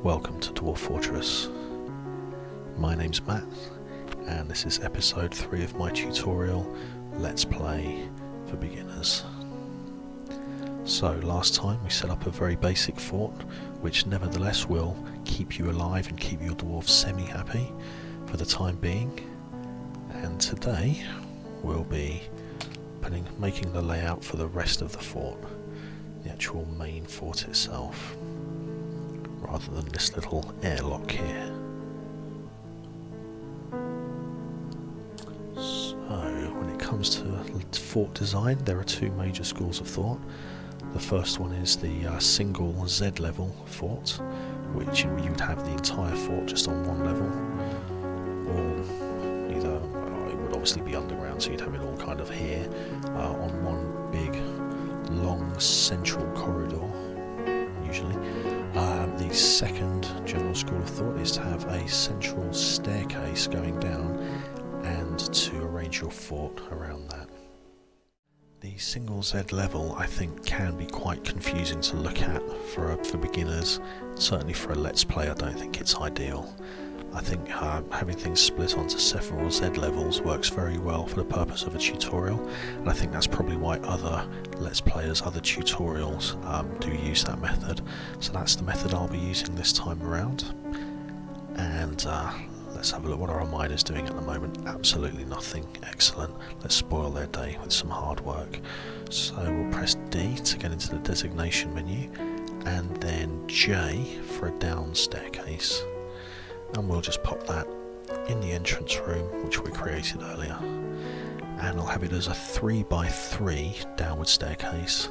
Welcome to Dwarf Fortress. My name's Matt, and this is episode 3 of my tutorial Let's Play for Beginners. So last time we set up a very basic fort, which nevertheless will keep you alive and keep your dwarves semi-happy for the time being. And today we'll be making the layout for the rest of the fort, the actual main fort itself, rather than this little airlock here. So when it comes to fort design, there are two major schools of thought. The first one is the single Z level fort, which you would have the entire fort just on one level, or either it would obviously be underground, so you'd have it all kind of here on one big long central corridor usually. The second general school of thought is to have a central staircase going down and to arrange your fort around that. The single Z level, I think, can be quite confusing to look at for beginners. Certainly for a Let's Play, I don't think it's ideal. I think having things split onto several Z levels works very well for the purpose of a tutorial, and I think that's probably why other Let's Players, other tutorials do use that method. So that's the method I'll be using this time around. And let's have a look. What are our miners doing at the moment? Absolutely nothing. Excellent. Let's spoil their day with some hard work. So we'll press D to get into the designation menu, and then J for a down staircase. And we'll just pop that in the entrance room which we created earlier, and I'll have it as a 3x3 downward staircase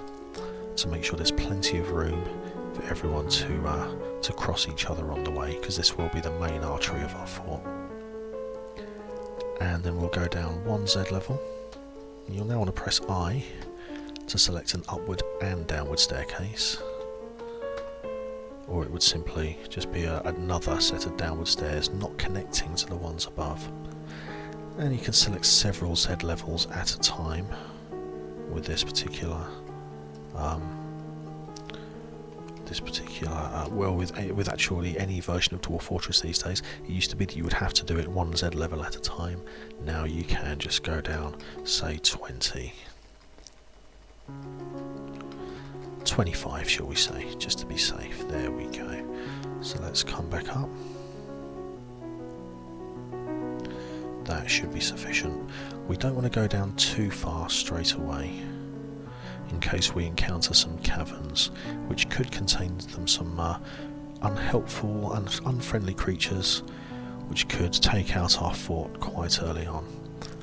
to make sure there's plenty of room for everyone to cross each other on the way, because this will be the main artery of our fort. And then we'll go down one Z level. You'll now want to press I to select an upward and downward staircase, or it would simply just be another set of downward stairs not connecting to the ones above. And you can select several Z levels at a time with this particular with actually any version of Dwarf Fortress these days. It used to be that you would have to do it one Z level at a time. Now you can just go down, say 20. 25, shall we say, just to be safe. There we go. So let's come back up. That should be sufficient. We don't want to go down too far straight away, in case we encounter some caverns which could contain some unhelpful and unfriendly creatures which could take out our fort quite early on.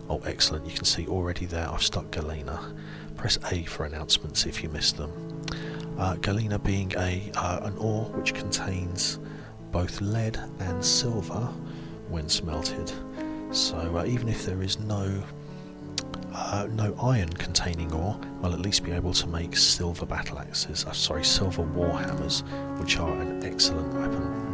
Oh, excellent. You can see already there I've stuck Galena. Press A for announcements if you missed them. Galena being an ore which contains both lead and silver when smelted. So even if there is no iron containing ore, we'll at least be able to make silver battle axes, silver war hammers, which are an excellent weapon.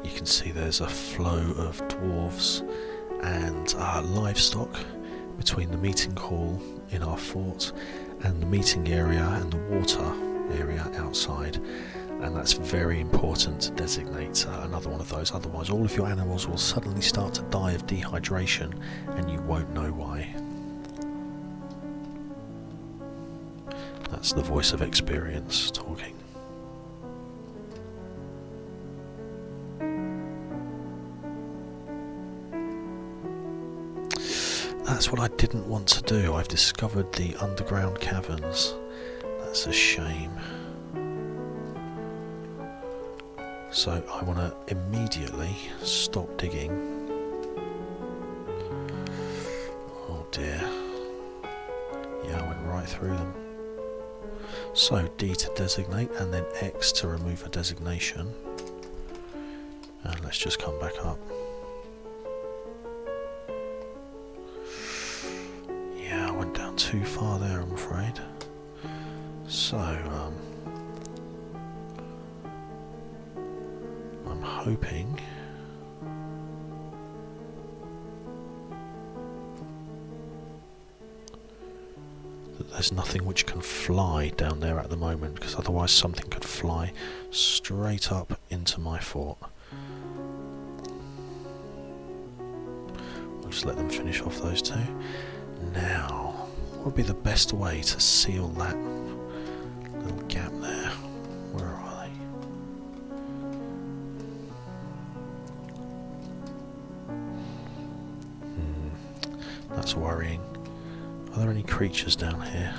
You can see there's a flow of dwarves and livestock between the meeting hall in our fort and the meeting area and the water area outside, and that's very important to designate another one of those, otherwise all of your animals will suddenly start to die of dehydration and you won't know why. That's the voice of experience talking. That's what I didn't want to do. I've discovered the underground caverns. That's a shame. So I want to immediately stop digging. Oh dear. Yeah, I went right through them. So D to designate, and then X to remove a designation. And let's just come back up. Too far there, I'm afraid. So I'm hoping there's nothing which can fly down there at the moment, because otherwise something could fly straight up into my fort. We'll just let them finish off those two. Now, what would be the best way to seal that little gap there? Where are they? That's worrying. Are there any creatures down here?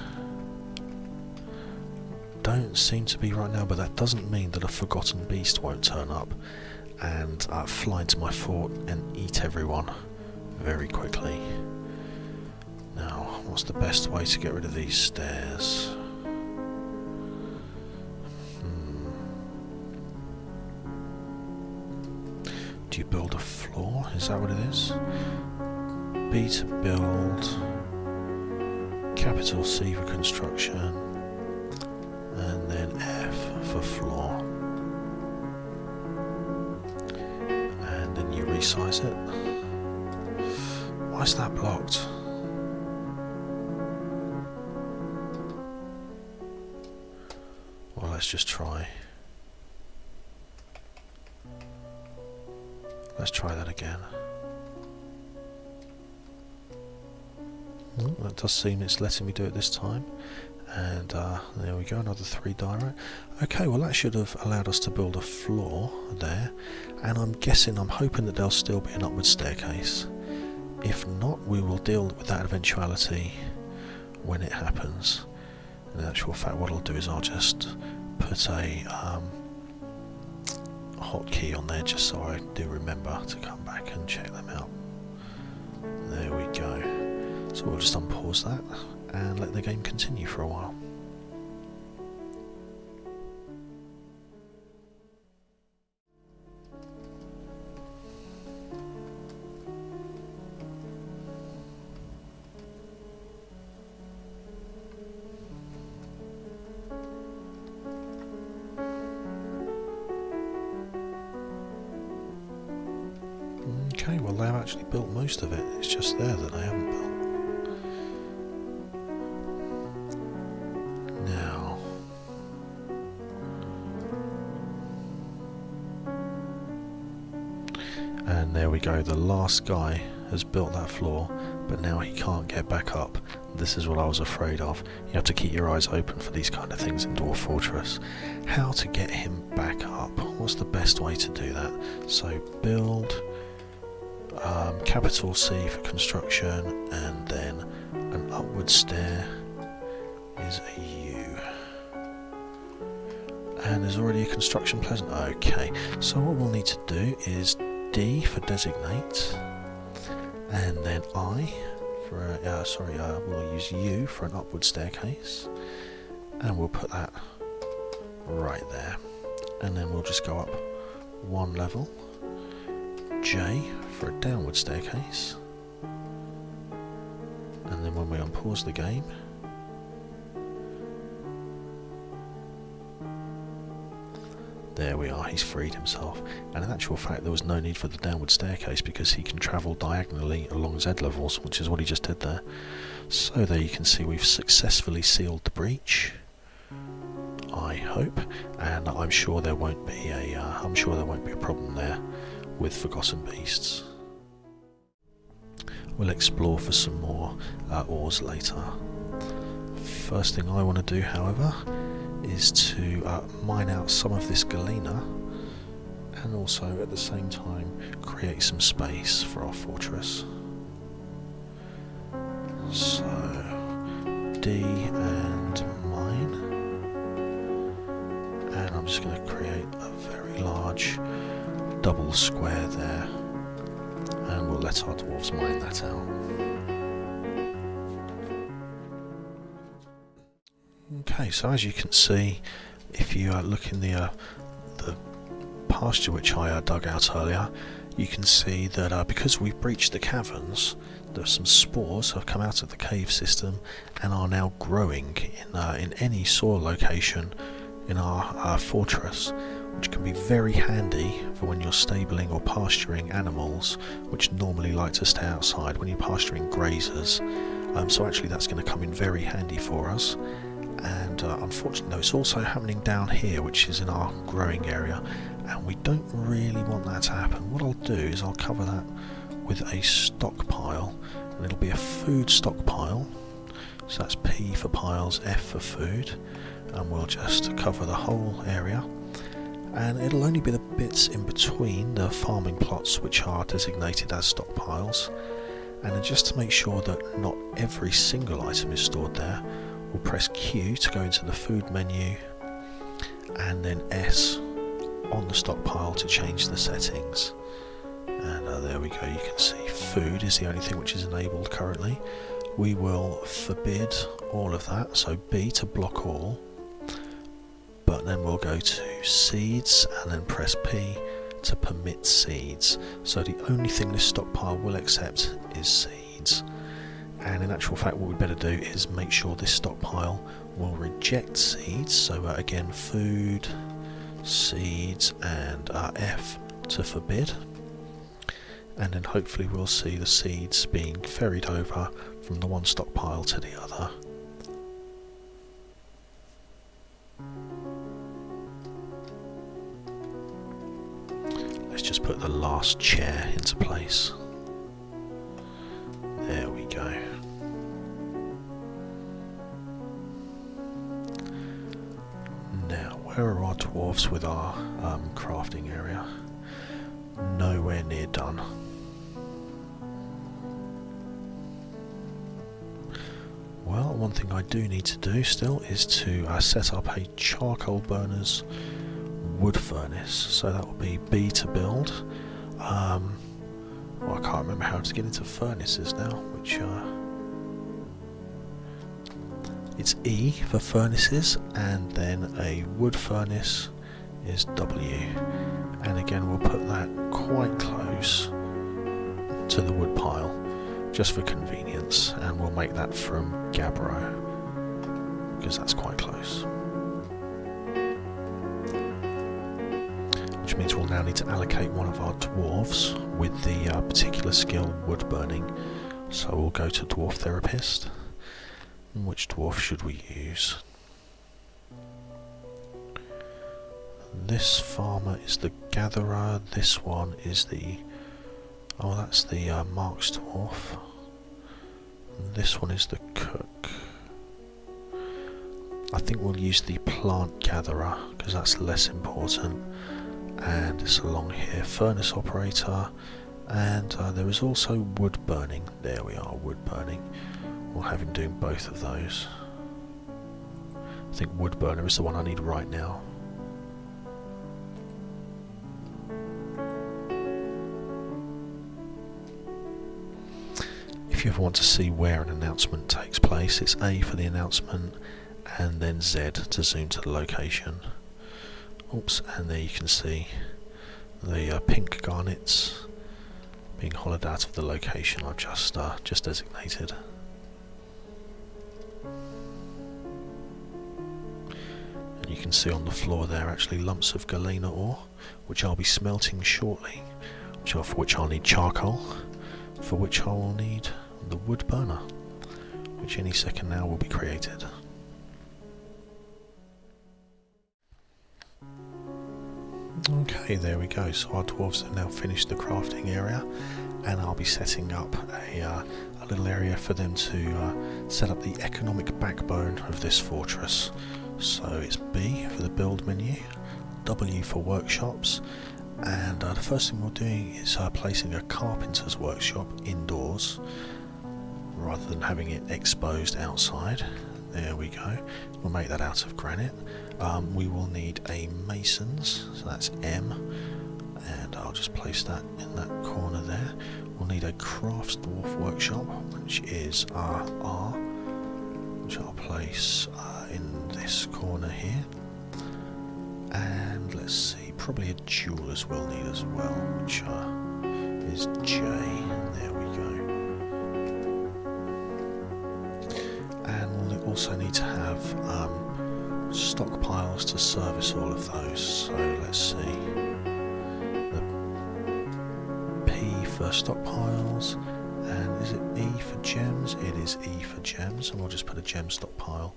Don't seem to be right now, but that doesn't mean that a forgotten beast won't turn up and fly into my fort and eat everyone very quickly. Now, what's the best way to get rid of these stairs? Do you build a floor? Is that what it is? B to build, capital C for construction, and then F for floor. And then you resize it. Why is that blocked? Well, let's just try. Let's try that again. Well, that does seem it's letting me do it this time. And there we go, another 3 direct. Okay, well that should have allowed us to build a floor there. And I'm hoping that there'll still be an upward staircase. If not, we will deal with that eventuality when it happens. In actual fact, what I'll do is I'll just put a hotkey on there just so I do remember to come back and check them out. There we go. So we'll just unpause that and let the game continue for a while. Okay, well they've actually built most of it, it's just there that they haven't built. Now, and there we go, the last guy has built that floor, but now he can't get back up. This is what I was afraid of. You have to keep your eyes open for these kind of things in Dwarf Fortress. How to get him back up? What's the best way to do that? So build, capital C for construction, and then an upward stair is a U. And there's already a construction pleasant. Okay, so what we'll need to do is D for designate, and then I for we'll use U for an upward staircase, and we'll put that right there, and then we'll just go up 1 level. J for a downward staircase, and then when we unpause the game, there we are, he's freed himself. And in actual fact there was no need for the downward staircase because he can travel diagonally along Z levels, which is what he just did there. So there you can see we've successfully sealed the breach, I hope, and I'm sure there won't be a problem there with forgotten beasts. We'll explore for some more ores later. First thing I want to do, however, is to mine out some of this galena, and also at the same time create some space for our fortress. So D and mine, and I'm just going to create a very large double square there, and we'll let our dwarves mine that out. Okay, so as you can see, if you look in the pasture which I dug out earlier, you can see that because we've breached the caverns, there's some spores have come out of the cave system and are now growing in any soil location in our fortress, which can be very handy for when you're stabling or pasturing animals which normally like to stay outside. When you're pasturing grazers, So actually that's going to come in very handy for us. And unfortunately, no, it's also happening down here, which is in our growing area, and we don't really want that to happen. What I'll do is I'll cover that with a stockpile, and it'll be a food stockpile. So that's P for piles, F for food, and we'll just cover the whole area. And it'll only be the bits in between the farming plots which are designated as stockpiles. And then just to make sure that not every single item is stored there, we'll press Q to go into the food menu, and then S on the stockpile to change the settings. And there we go, you can see food is the only thing which is enabled currently. We will forbid all of that, so B to block all, but then we'll go to seeds and then press P to permit seeds. So the only thing this stockpile will accept is seeds. And in actual fact, what we'd better do is make sure this stockpile will reject seeds. So again, food, seeds, and F to forbid. And then hopefully we'll see the seeds being ferried over from the one stockpile to the other. Let's just put the last chair into place. There we go. Now, where are our dwarves with our crafting area? Nowhere near done. Well, one thing I do need to do still is to set up a charcoal burner's wood furnace. So that will be B to build. Well, I can't remember how to get into furnaces now, which it's E for furnaces, and then a wood furnace is W. And again, we'll put that quite close to the wood pile, just for convenience, and we'll make that from gabbro, because that's quite close. Which means we'll now need to allocate one of our dwarves with the particular skill wood burning. So we'll go to Dwarf Therapist. And which dwarf should we use? This farmer is the gatherer, this one is the... oh, that's the Marks dwarf. And this one is the cook. I think we'll use the plant gatherer, because that's less important. And it's along here, furnace operator, and there is also wood burning. There we are, wood burning. We'll have him doing both of those. I think wood burner is the one I need right now. If you ever want to see where an announcement takes place, it's A for the announcement and then Z to zoom to the location. Oops, and there you can see the pink garnets being hollowed out of the location I've just designated. And you can see on the floor there actually lumps of galena ore, which I'll be smelting shortly, for which I'll need charcoal, for which I will need the wood burner, which any second now will be created. Okay, there we go. So our dwarves have now finished the crafting area, and I'll be setting up a little area for them to set up the economic backbone of this fortress. So it's B for the build menu, W for workshops, and the first thing we're doing is placing a carpenter's workshop indoors rather than having it exposed outside. There we go. We'll make that out of granite. We will need a mason's, so that's M, and I'll just place that in that corner there. We'll need a crafts dwarf workshop, which is R, which I'll place in this corner here. And let's see, probably a jeweler's we'll need as well, which is J. There we go. And we'll also need to have stockpiles to service all of those. So let's see, the P for stockpiles, And is it E for gems? It is E for gems, and we'll just put a gem stockpile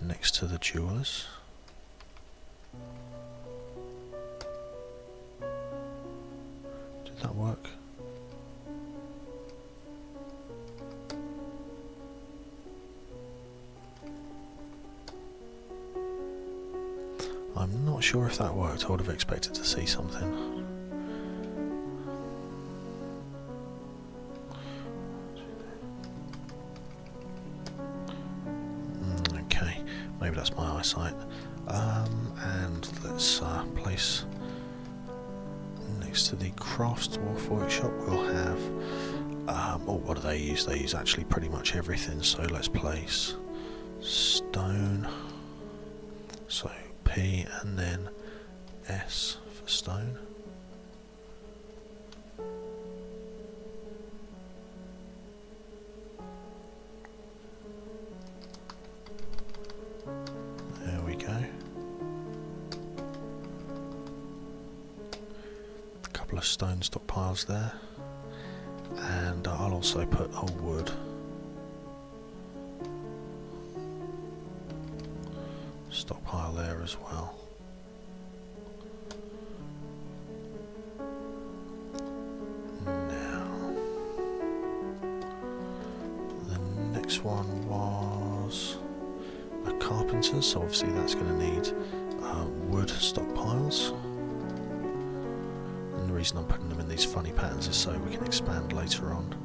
next to the jewelers. Did that work? I'm not sure if that worked. I would have expected to see something. Okay, maybe that's my eyesight. And let's place next to the crafts dwarf workshop. We'll have. Oh, what do they use? They use actually pretty much everything. So let's place stone. So P and then S for stone. There we go. A couple of stone stockpiles there. And I'll also put a wood. Stockpile there as well. Now, the next one was a carpenter, so obviously that's going to need wood stockpiles. And the reason I'm putting them in these funny patterns is so we can expand later on.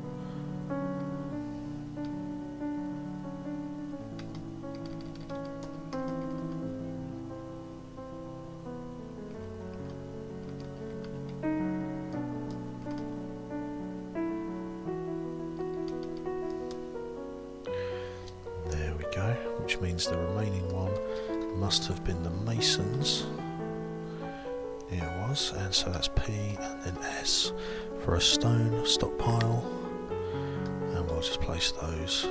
Which means the remaining one must have been the masons. Here it was, and so that's P and then S for a stone stockpile, and we'll just place those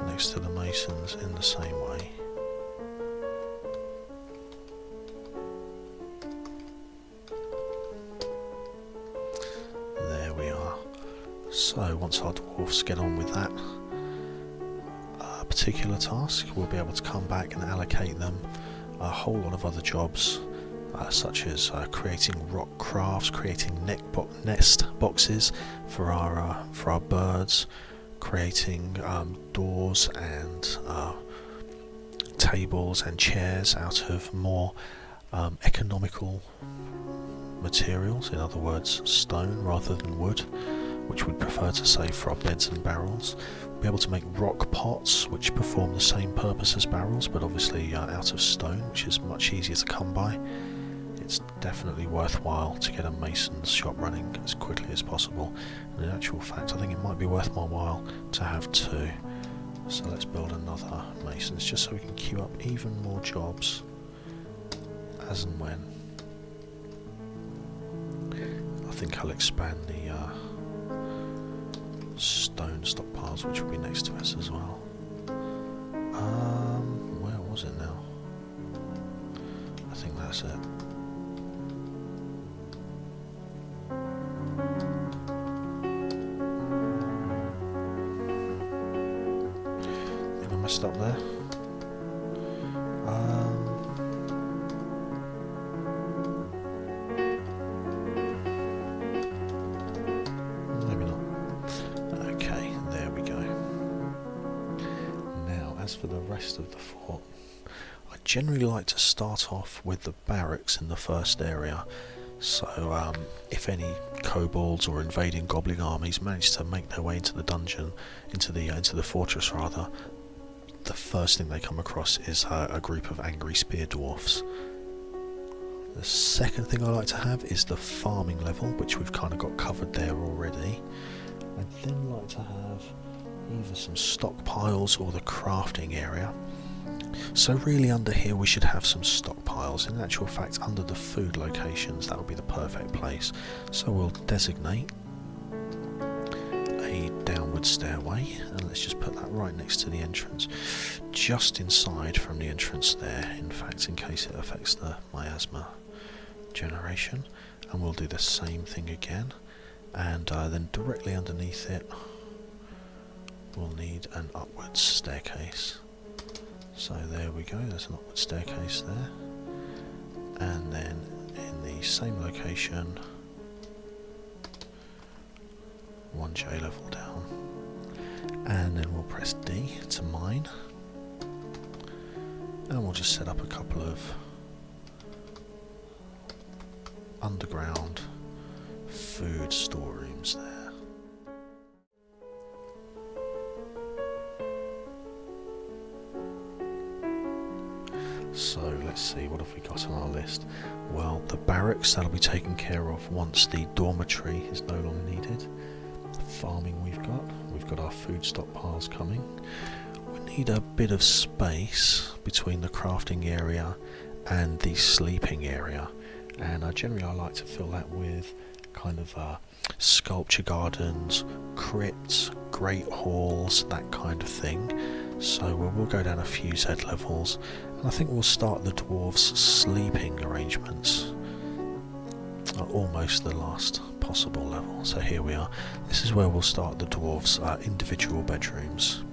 next to the masons in the same way. There we are. So once our dwarfs get on with that particular task, we'll be able to come back and allocate them a whole lot of other jobs, such as creating rock crafts, creating nest boxes for our birds, creating doors and tables and chairs out of more economical materials, in other words stone rather than wood, which we'd prefer to save for our beds and barrels. We'll be able to make rock pots which perform the same purpose as barrels, but obviously out of stone, which is much easier to come by. It's definitely worthwhile to get a mason's shop running as quickly as possible, and in actual fact I think it might be worth my while to have two. So let's build another mason's just so we can queue up even more jobs as and when. I think I'll expand the stone stockpiles, which will be next to us as well. Where was it now? I think that's it. I think I messed up there. For the rest of the fort, I generally like to start off with the barracks in the first area, so if any kobolds or invading goblin armies manage to make their way into the dungeon, into the fortress rather, the first thing they come across is a group of angry spear dwarfs. The second thing I like to have is the farming level, which we've kind of got covered there already. I'd then like to have either some stockpiles or the crafting area. So really under here we should have some stockpiles. In actual fact, under the food locations, that would be the perfect place. So we'll designate a downward stairway, and let's just put that right next to the entrance, just inside from the entrance there, in fact, in case it affects the miasma generation. And we'll do the same thing again, and then directly underneath it we'll need an upwards staircase. So there we go, there's an upward staircase there, and then in the same location, one J level down, and then we'll press D to mine, and we'll just set up a couple of underground food storerooms there. So let's see, what have we got on our list? Well, the barracks, that'll be taken care of once the dormitory is no longer needed. The farming we've got our food stockpiles coming. We need a bit of space between the crafting area and the sleeping area, and generally I like to fill that with kind of sculpture gardens, crypts, great halls, that kind of thing. So we'll go down a few Z levels, and I think we'll start the dwarves' sleeping arrangements at almost the last possible level. So here we are. This is where we'll start the dwarves' individual bedrooms.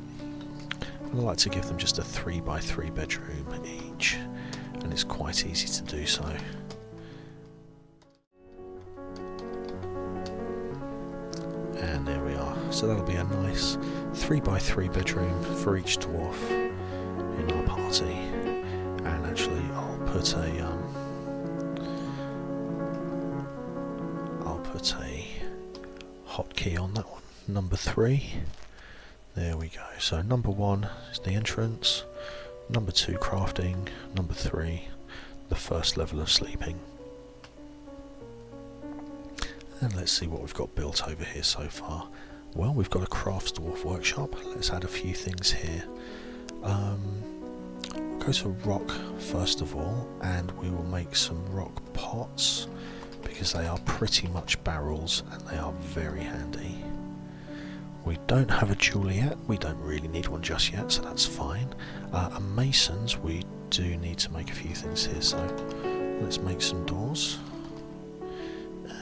I like to give them just a 3x3 bedroom each, and it's quite easy to do so. And there we are. So that'll be a nice 3x3 bedroom for each dwarf in our party. And actually, I'll put a hotkey on that one. Number 3. There we go. So number 1 is the entrance. Number 2, crafting. Number 3, the first level of sleeping. And let's see what we've got built over here so far. Well, we've got a crafts dwarf workshop. Let's add a few things here. We'll go to rock first of all, and we will make some rock pots, because they are pretty much barrels and they are very handy. We don't have a jeweler yet, we don't really need one just yet, so that's fine. And masons, we do need to make a few things here, so let's make some doors.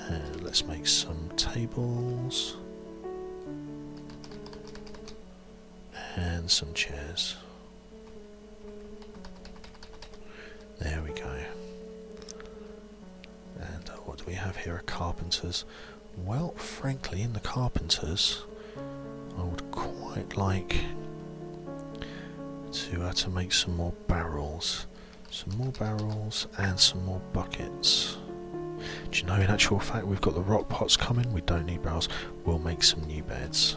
And let's make some tables and some chairs. There we go. And what do we have here? A carpenters. Well, frankly, in the carpenters, I would quite like to make some more barrels. Some more barrels and some more buckets. Do you know, in actual fact, we've got the rock pots coming, we don't need barrels. We'll make some new beds.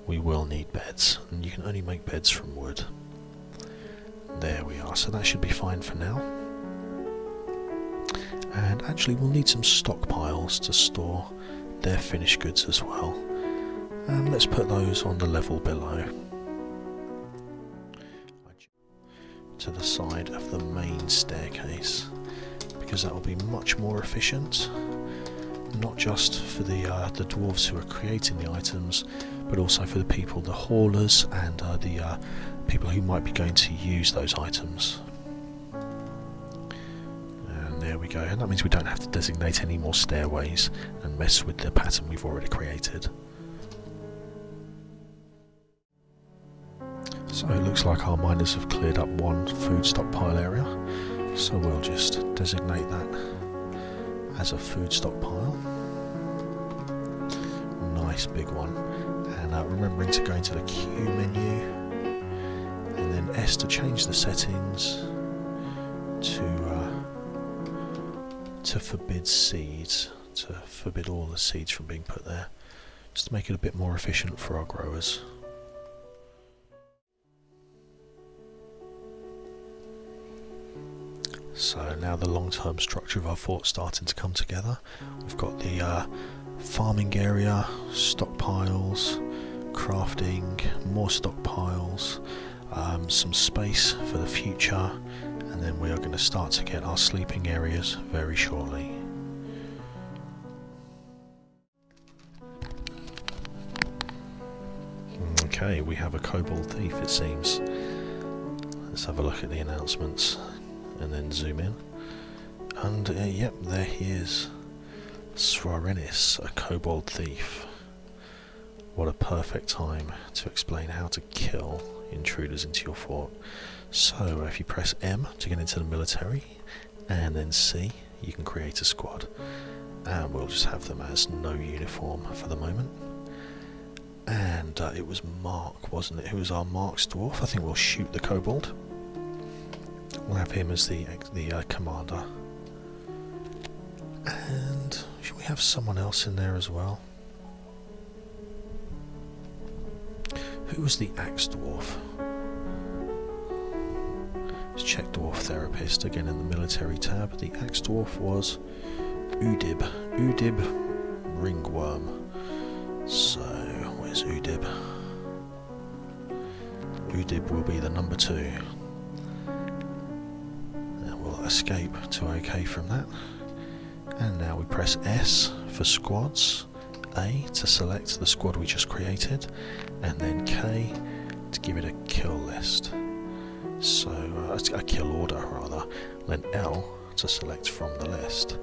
We will need beds, and you can only make beds from wood. There we are, so that should be fine for now. And actually we'll need some stockpiles to store their finished goods as well. And let's put those on the level below, to the side of the main staircase, because that will be much more efficient, not just for the dwarves who are creating the items, but also for the people, the haulers, and the people who might be going to use those items. And there we go, and that means we don't have to designate any more stairways and mess with the pattern we've already created. So it looks like our miners have cleared up one food stockpile area, so we'll just designate that as a food stockpile. Nice big one. And remembering to go into the Q menu and then S to change the settings to forbid seeds, to forbid all the seeds from being put there, just to make it a bit more efficient for our growers. So now the long-term structure of our fort's starting to come together. We've got the farming area, stockpiles, crafting, more stockpiles, some space for the future, and then we are going to start to get our sleeping areas very shortly. Okay, we have a kobold thief, it seems. Let's have a look at the announcements and then zoom in, and yep, there he is. Svarenis, a kobold thief. What a perfect time to explain how to kill intruders into your fort. So if you press M to get into the military, and then C, you can create a squad. And we'll just have them as no uniform for the moment. And it was Mark, wasn't it? Who was our Mark's dwarf? I think we'll shoot the kobold. We'll have him as the commander. And should we have someone else in there as well? Who was the axe dwarf? Let's check dwarf therapist again in the military tab. The axe dwarf was Udib. Udib ringworm. So where's Udib? Udib will be the number 2. And we'll escape to OK from that. And now we press S for squads, A to select the squad we just created, and then K to give it a kill list. So, a kill order rather, then L to select from the list.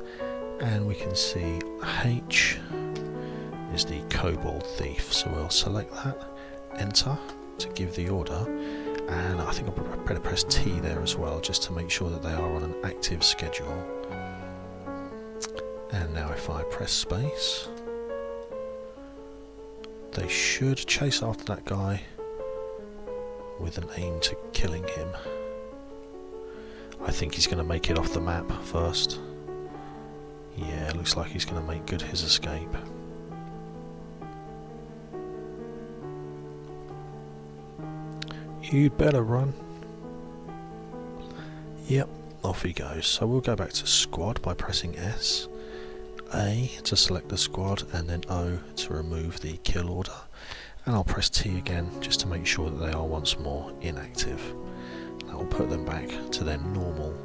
And we can see H is the kobold thief, so we'll select that, enter to give the order, and I think I'll better press T there as well, just to make sure that they are on an active schedule. And now if I press space, they should chase after that guy with an aim to killing him. I think he's going to make it off the map first. Yeah, looks like he's going to make good his escape. You'd better run. Yep, off he goes. So we'll go back to squad by pressing S. A to select the squad, and then O to remove the kill order, and I'll press T again just to make sure that they are once more inactive. That will put them back to their normal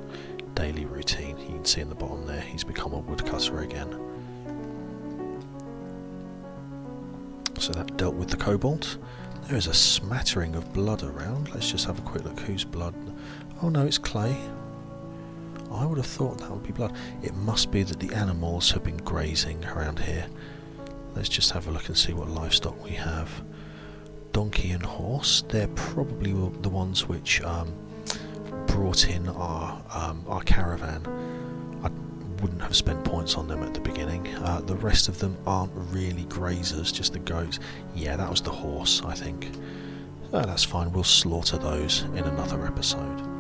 daily routine. You can see in the bottom there he's become a woodcutter again. So that dealt with the kobold. There is a smattering of blood around. Let's just have a quick look. Whose blood? Oh no, it's clay. I would have thought that would be blood. It must be that the animals have been grazing around here. Let's just have a look and see what livestock we have. Donkey and horse. They're probably the ones which brought in our caravan. I wouldn't have spent points on them at the beginning. The rest of them aren't really grazers, just the goats. Yeah, that was the horse, I think. That's fine. We'll slaughter those in another episode.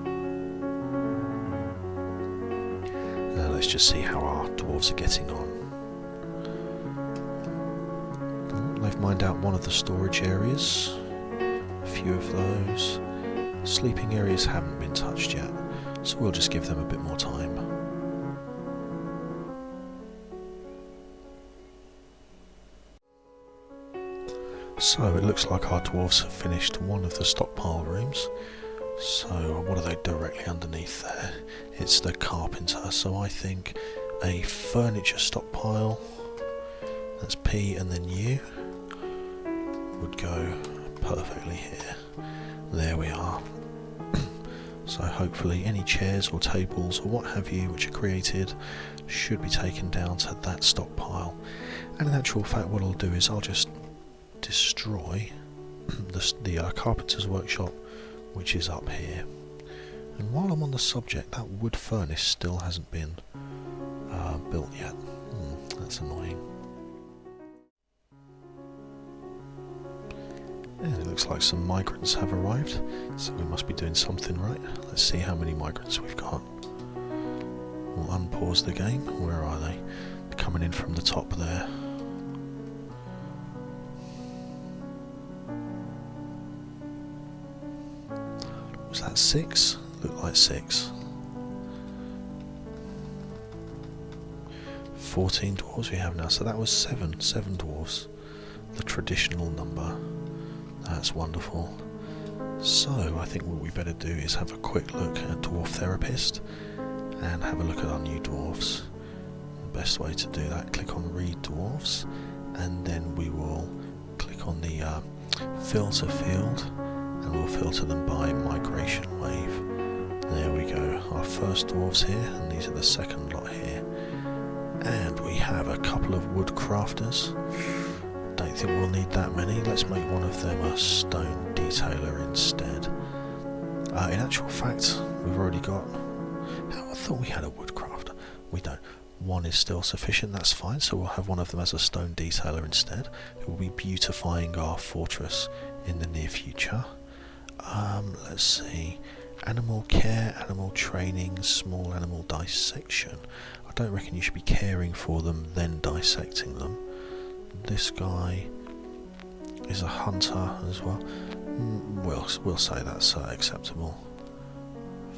Let's just see how our dwarves are getting on. They've mined out one of the storage areas, a few of those. Sleeping areas haven't been touched yet, so we'll just give them a bit more time. So it looks like our dwarves have finished one of the stockpile rooms. So what are they directly underneath there? It's the carpenter, so I think a furniture stockpile, that's P and then U, would go perfectly here. There we are. So hopefully any chairs or tables or what have you which are created should be taken down to that stockpile. And in actual fact what I'll do is I'll just destroy the carpenter's workshop, which is up here. And while I'm on the subject, that wood furnace still hasn't been built yet. That's annoying. And it looks like some migrants have arrived, so we must be doing something right. Let's see how many migrants we've got. We'll unpause the game. Where are they? They're coming in from the top there. Was that 6? Looked like 6. 14 dwarves we have now, so that was 7 dwarves. The traditional number. That's wonderful. So I think what we better do is have a quick look at Dwarf Therapist and have a look at our new dwarves. The best way to do that, click on Read Dwarves, and then we will click on the filter field and we'll filter them by migration wave. There we go, our first dwarves here, and these are the second lot here. And we have a couple of wood crafters. Don't think we'll need that many. Let's make one of them a stone detailer instead. In actual fact, we've already got... I thought we had a wood crafter. We don't. One is still sufficient, that's fine, so we'll have one of them as a stone detailer instead, who will be beautifying our fortress in the near future. Let's see. Animal care, animal training, small animal dissection. I don't reckon you should be caring for them, then dissecting them. This guy is a hunter as well. We'll say that's acceptable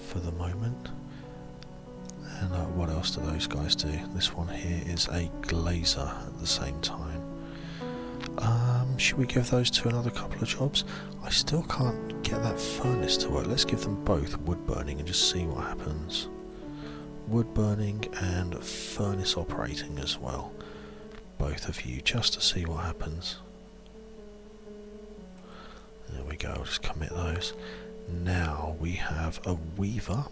for the moment. And what else do those guys do? This one here is a glazer at the same time. Should we give those two another couple of jobs? I still can't get that furnace to work. Let's give them both wood burning and just see what happens. Wood burning and furnace operating as well. Both of you, just to see what happens. There we go, I'll just commit those. Now we have a weaver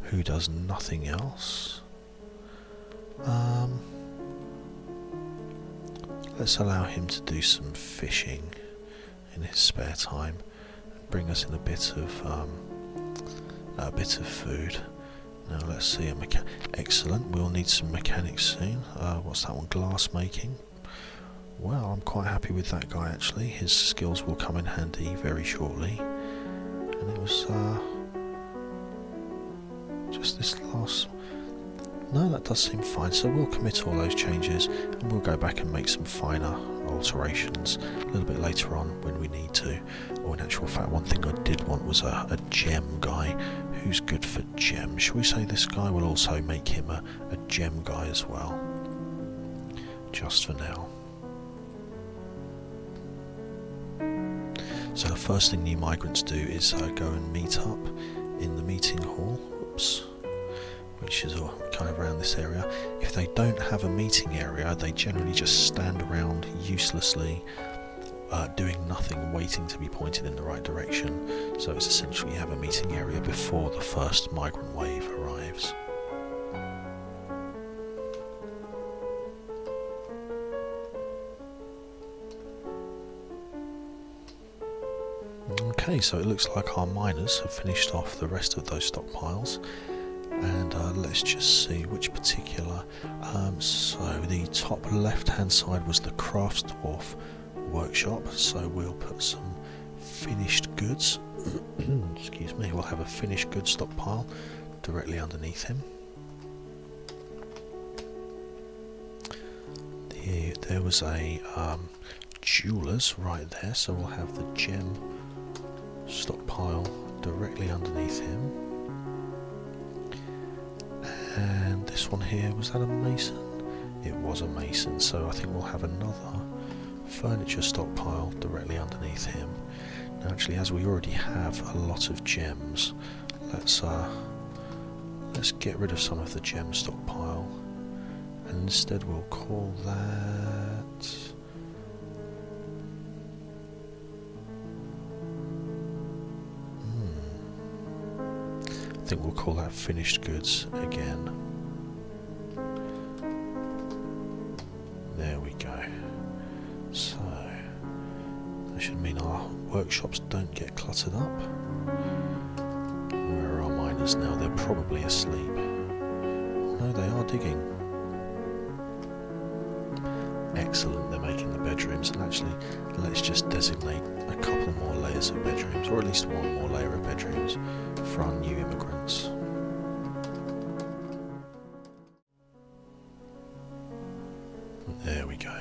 who does nothing else. Let's allow him to do some fishing in his spare time and bring us in a bit of food. Now let's see a mechanic. Excellent, we'll need some mechanics soon. What's that one? Glass making. Well, I'm quite happy with that guy actually. His skills will come in handy very shortly. And it was just this last... No, that does seem fine, so we'll commit all those changes and we'll go back and make some finer alterations a little bit later on when we need to. Or in actual fact, one thing I did want was a gem guy. Who's good for gems? Shall we say this guy? Will also make him a gem guy as well, just for now. So the first thing new migrants do is go and meet up in the meeting hall. Oops. Which is kind of around this area. If they don't have a meeting area, they generally just stand around uselessly, doing nothing, waiting to be pointed in the right direction. So it's essentially you have a meeting area before the first migrant wave arrives. Okay, so it looks like our miners have finished off the rest of those stockpiles. And let's just see which particular... so the top left hand side was the Crafts Dwarf workshop, so we'll put some finished goods. Excuse me, we'll have a finished goods stockpile directly underneath him. There was a jeweller's right there, so we'll have the gem stockpile directly underneath him. And this one here, was that a mason? It was a mason, so I think we'll have another furniture stockpile directly underneath him. Now actually, as we already have a lot of gems, let's get rid of some of the gem stockpile, and instead we'll call that... I think we'll call that finished goods again. There we go. So that should mean our workshops don't get cluttered up. Where are our miners now? They're probably asleep. No, they are digging. Excellent, they're making the bedrooms, and actually let's just designate a couple more layers of bedrooms, or at least one more layer of bedrooms for our new immigrants. There we go.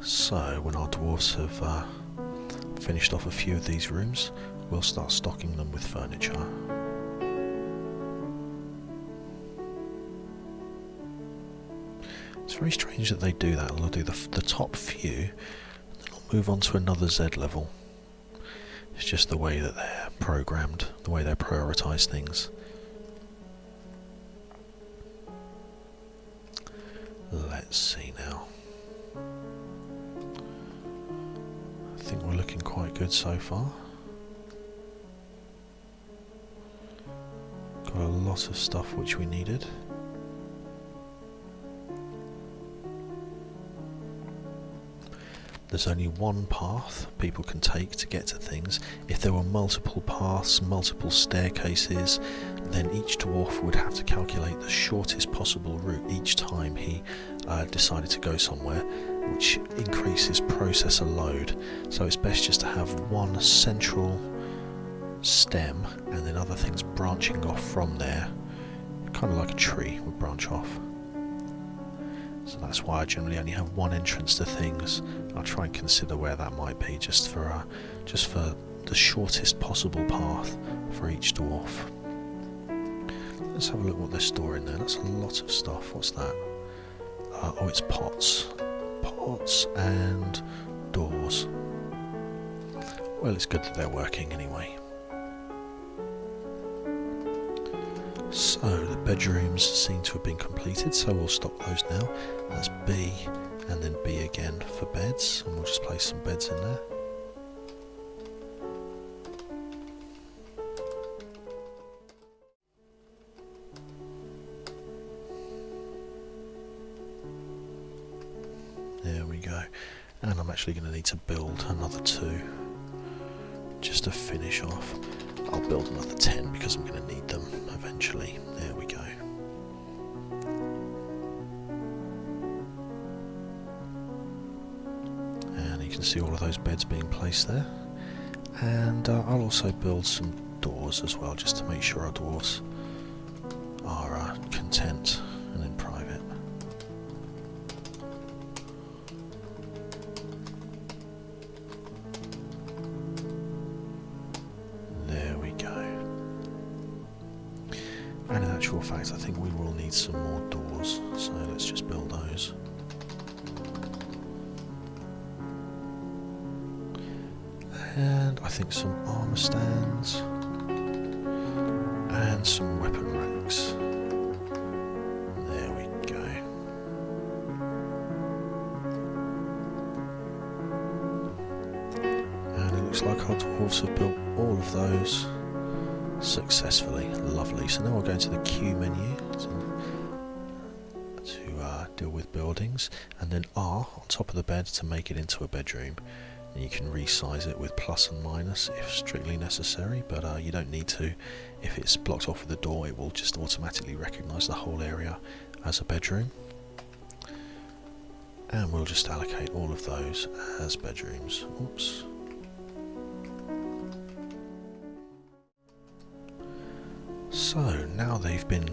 So when our dwarves have finished off a few of these rooms, we'll start stocking them with furniture. It's very strange that they do that. They'll do the top few, and then they'll move on to another Z level. It's just the way that they're programmed, the way they prioritise things. Let's see now. I think we're looking quite good so far. Got a lot of stuff which we needed. There's only one path people can take to get to things. If there were multiple paths, multiple staircases, then each dwarf would have to calculate the shortest possible route each time he decided to go somewhere, which increases processor load. So it's best just to have one central stem and then other things branching off from there, kind of like a tree would branch off. So that's why I generally only have one entrance to things. I'll try and consider where that might be, just for the shortest possible path for each dwarf. Let's have a look what they're storing there. That's a lot of stuff. What's that? Oh, it's pots. Pots and doors. Well, it's good that they're working anyway. So the bedrooms seem to have been completed, so we'll stop those now. That's B and then B again for beds, and we'll just place some beds in there. There we go. And I'm actually going to need to build another 2 just to finish off. I'll build another 10 because I'm going to need them eventually. There we go. And you can see all of those beds being placed there. And I'll also build some doors as well, just to make sure our dwarves are content and in private. And in actual fact, I think we will need some more doors, so let's just build those. And I think some armour stands and some weapon racks. There we go. And it looks like our dwarves have built all of those successfully. Lovely. So now we'll go into the Q menu to deal with buildings, and then R on top of the bed to make it into a bedroom. And you can resize it with plus and minus if strictly necessary, but you don't need to. If it's blocked off with a door, it will just automatically recognise the whole area as a bedroom. And we'll just allocate all of those as bedrooms. Oops. So now they've been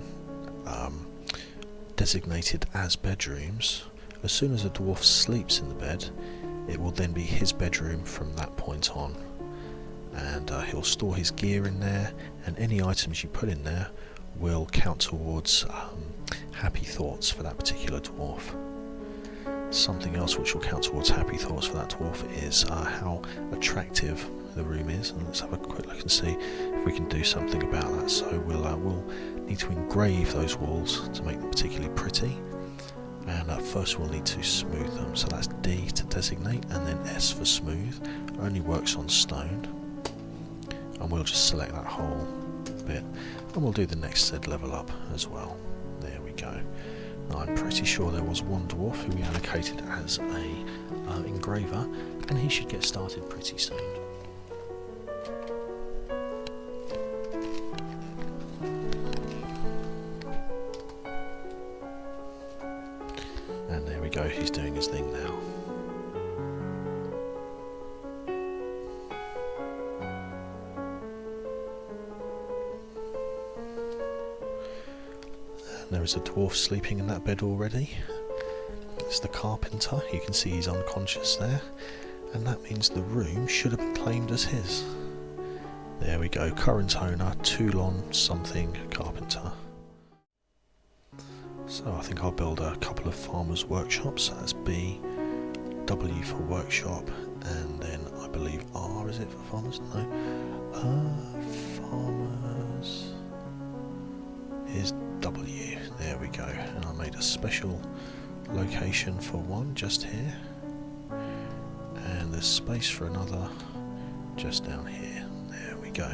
designated as bedrooms. As soon as a dwarf sleeps in the bed, it will then be his bedroom from that point on, and he'll store his gear in there, and any items you put in there will count towards happy thoughts for that particular dwarf. Something else which will count towards happy thoughts for that dwarf is how attractive the room is, and let's have a quick look and see if we can do something about that. So we'll need to engrave those walls to make them particularly pretty, and first we'll need to smooth them. So that's D to designate, and then S for smooth. It only works on stone, and we'll just select that whole bit, and we'll do the next said level up as well. There we go. Now, I'm pretty sure there was one dwarf who we allocated as a engraver, and he should get started pretty soon. And there we go, he's doing his thing now. There is a dwarf sleeping in that bed already. It's the carpenter. You can see he's unconscious there, and that means the room should have been claimed as his. There we go, current owner, Toulon something carpenter. So I think I'll build a couple of farmers' workshops. So that's B, W for workshop, and then I believe R, is it for farmers? No. Farmers is W. There we go. And I made a special location for one just here, and there's space for another just down here. There we go.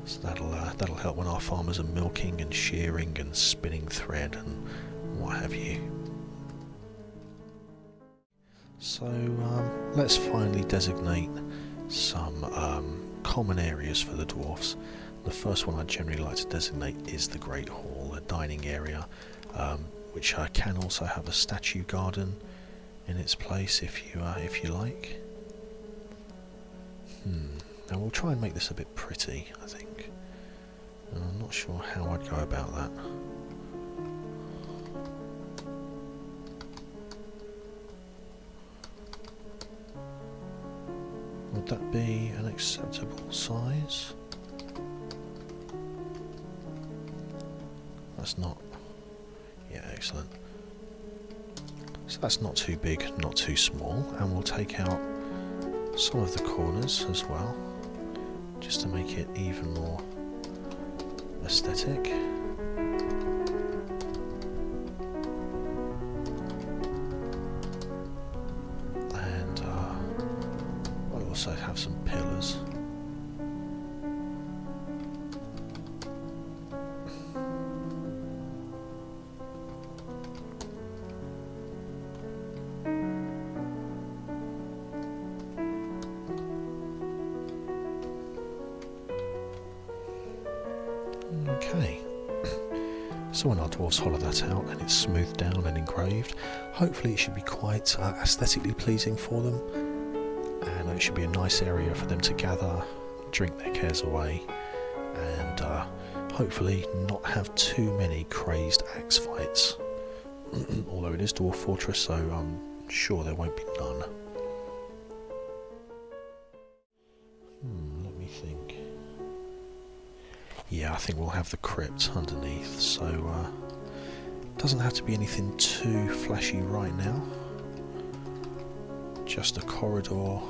So that'll help when our farmers are milking and shearing and spinning thread and what have you. So let's finally designate some common areas for the dwarfs. The first one I generally like to designate is the Great Hall, a dining area, which can also have a statue garden in its place if you like. Now we'll try and make this a bit pretty, I think. I'm not sure how I'd go about that. Would that be an acceptable size? That's not... yeah, excellent. So that's not too big, not too small, and we'll take out some of the corners as well, just to make it even more aesthetic. And I'll also have some pillars. Okay, so when our dwarves hollow that out and it's smoothed down and engraved, hopefully it should be quite aesthetically pleasing for them, and it should be a nice area for them to gather, drink their cares away, and hopefully not have too many crazed axe fights. Although it is Dwarf Fortress, so I'm sure there won't be none. Let me think. Yeah, I think we'll have the crypt underneath, so it doesn't have to be anything too flashy right now. Just a corridor,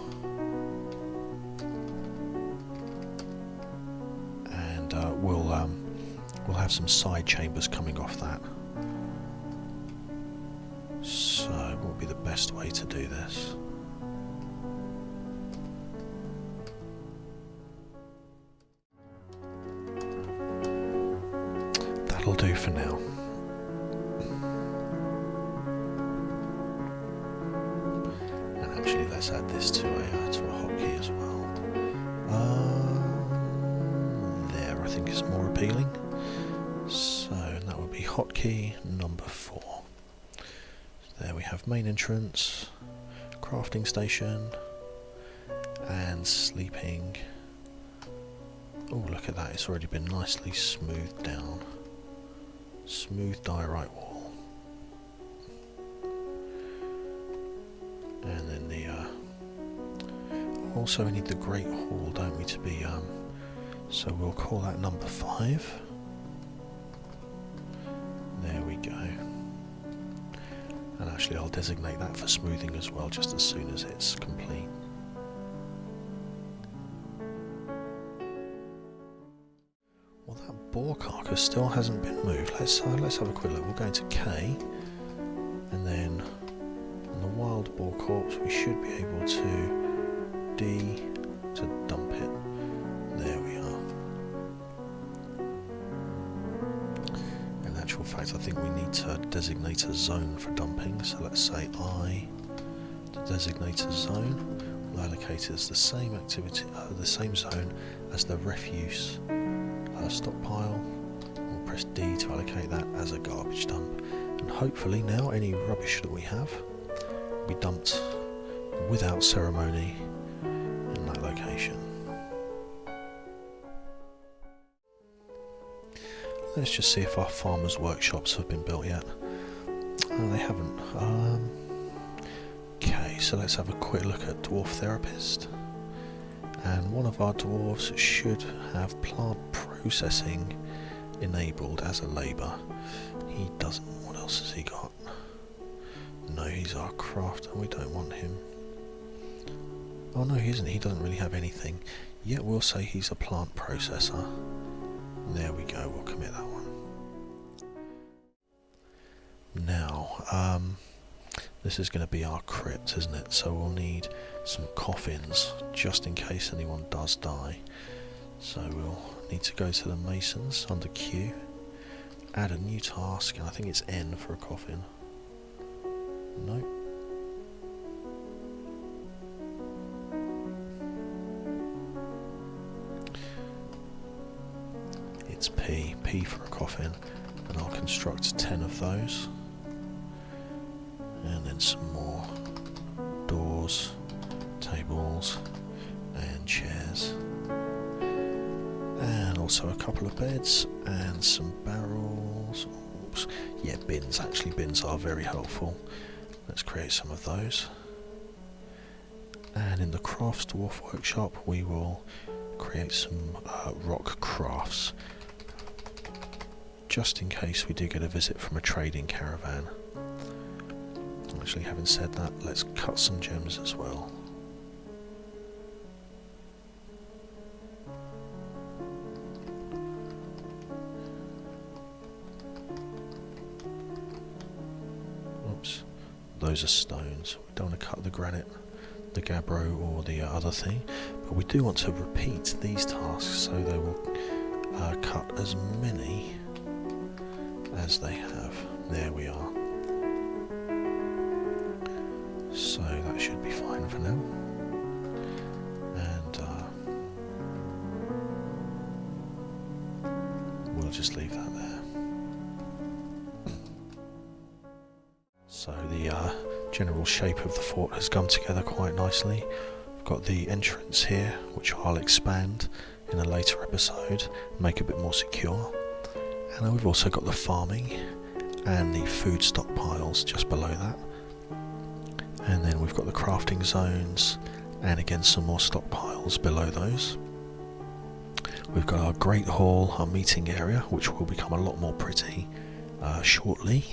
and we'll have some side chambers coming off that. So, what would be the best way to do this? That'll do for now. And actually, let's add this to a hotkey as well. There, I think is more appealing. So that would be hotkey number 4. There we have main entrance, crafting station, and sleeping. Oh, look at that! It's already been nicely smoothed down. Smooth diorite wall, and then the also we need the Great Hall, don't we, to be so we'll call that number 5. There we go. And actually I'll designate that for smoothing as well, just as soon as it's complete. Well, that boar carcass still hasn't been moved. Let's have a quick look. We'll go into K, and then on the wild boar corpse we should be able to D to dump it. There we are. In actual fact, I think we need to designate a zone for dumping. So let's say I to designate a zone. We'll allocate it as the same activity, the same zone as the refuse stockpile. We'll press D to allocate that as a garbage dump, and hopefully now any rubbish that we have will be dumped without ceremony in that location. Let's just see if our farmers' workshops have been built yet. Oh, they haven't. Okay, so let's have a quick look at Dwarf Therapist. And one of our dwarves should have plant processing enabled as a labour. He doesn't. What else has he got? No, he's our crafter. We don't want him. Oh no, he isn't. He doesn't really have anything. Yet we'll say he's a plant processor. There we go. We'll commit that one. Now, this is going to be our crypt, isn't it? So we'll need some coffins just in case anyone does die. So we'll need to go to the masons under Q, add a new task, and I think it's N for a coffin. No. It's P for a coffin, and I'll construct 10 of those. And then some more doors, tables, and chairs. And also a couple of beds and some barrels. Oops. Yeah, bins. Actually, bins are very helpful. Let's create some of those. And in the crafts dwarf workshop, we will create some rock crafts, just in case we do get a visit from a trading caravan. Actually, having said that, let's cut some gems as well. Oops, those are stones. We don't want to cut the granite, the gabbro, or the other thing, but we do want to repeat these tasks, so they will cut as many as they have. There we are. So that should be fine for now. And we'll just leave that there. So the general shape of the fort has come together quite nicely. We've got the entrance here, which I'll expand in a later episode, make a bit more secure. And we've also got the farming and the food stockpiles just below that. And then we've got the crafting zones, and again some more stockpiles below those. We've got our great hall, our meeting area, which will become a lot more pretty shortly,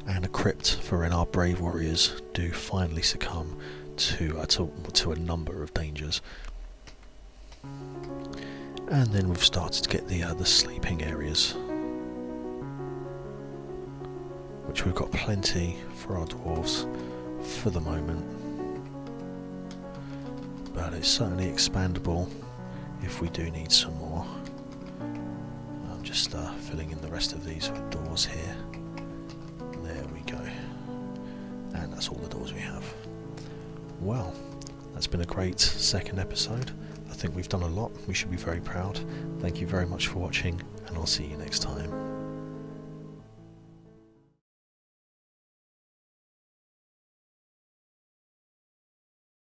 and a crypt for when our brave warriors do finally succumb to a number of dangers. And then we've started to get the sleeping areas, which we've got plenty for our dwarves for the moment, but it's certainly expandable if we do need some more. I'm just filling in the rest of these with doors here. There we go, and that's all the doors we have. Well, that's been a great second episode. I think we've done a lot. We should be very proud. Thank you very much for watching, and I'll see you next time.